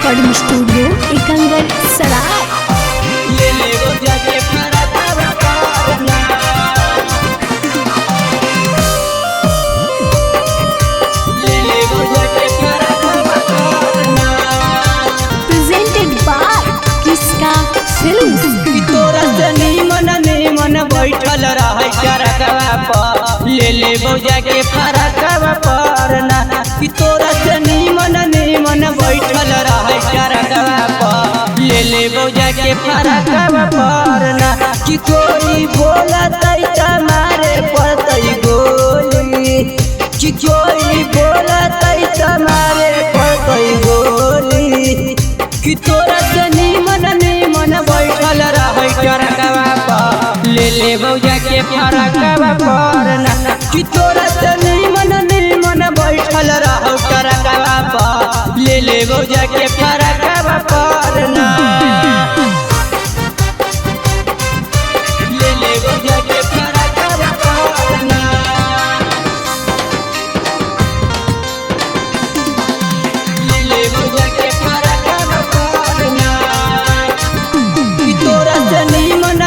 Recording studio Ekangar सराय। ले ले वो जाके फरकवा पारना, ले ले वो जाके फरकवा पारना। प्रेजेंटेड बाय किसका फिल्म्स। कि तोरा से नीमन बैठल रहे चरकवा पर, ले ले वो जाके फरकवा पारना। कि तोरा से नीमन बैठल रहे चरकवा पर, ले ले वो जाके फरकवा पारना। कि कोई बोलतै तुम्हारे पड़तै गोली, कि कोई बोलतै तुम्हारे पड़तै गोली। कि तोरा से नीमन बैठल रहे चरकवा पर, ले ले बौजा के फरकवा पारना। कि तोरा से नीमन बैठल रहो चरकवा पर, ले ले बौजा के फरकवा पारना। ले ले बौजा के फरकवा पारना, ले ले बौजा के फरकवा पारना। कि तोरा से नीमन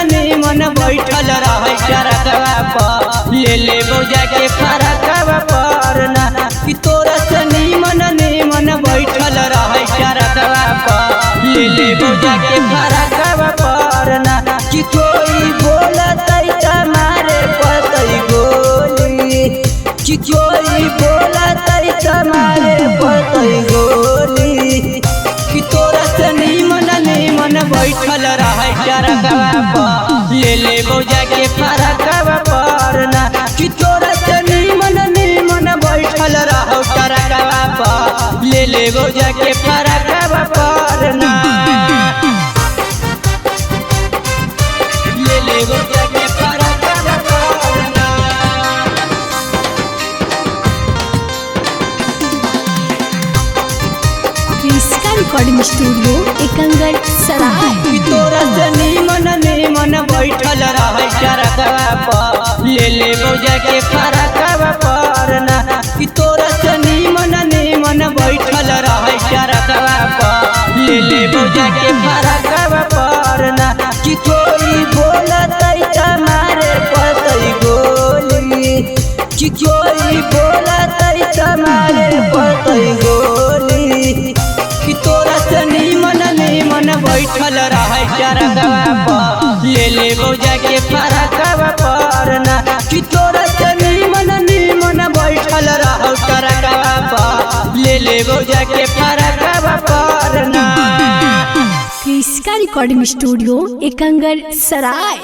बैठल रहे चरकवा पर, ले ले बौजा के फरकवा पारना। कि तोरा से नीमन बैठल रहे चरकवा पर, ले ले बौजा के फरकवा पारना। कि कोई बोलतै तुम्हारे पड़तै गोली, कि कोई बोलतै तुम्हारे पड़तै गोली। कि तोरा से नीमन बैठल रहे चरकवा पर, ले ले बौजा के फरकवा पारना। कि तोरा से नीमन बैठल रहो चरकवा पर, ले ले बौजा के फरकवा पारना। ले ले बौजा के फरकवा पारना, किसका रिकॉर्डिंग स्टूडियो एकंगर सराय। कि तोरा से नीमन बैठल रहे चरकवा पर, ले ले बौजा के फरकवा पारना। कि तोरा से नीमन बैठल रहे चरकवा पर, ले ले बौजा के फरकवा पारना। कि कोई बोलतै तुम्हारे पड़तै गोली, कि कोई बोलतै तुम्हारे पड़तै गोली। कि तोरा से नीमन बैठल रहे चरकवा पर, ले ले बौजा के फरकवा पारना। कि तोरा से नीमन बैठल रहो चरकवा पर, ले ले बौजा के फरकवा पारना। किसका रिकॉर्डिंग स्टूडियो एकंगर सराय।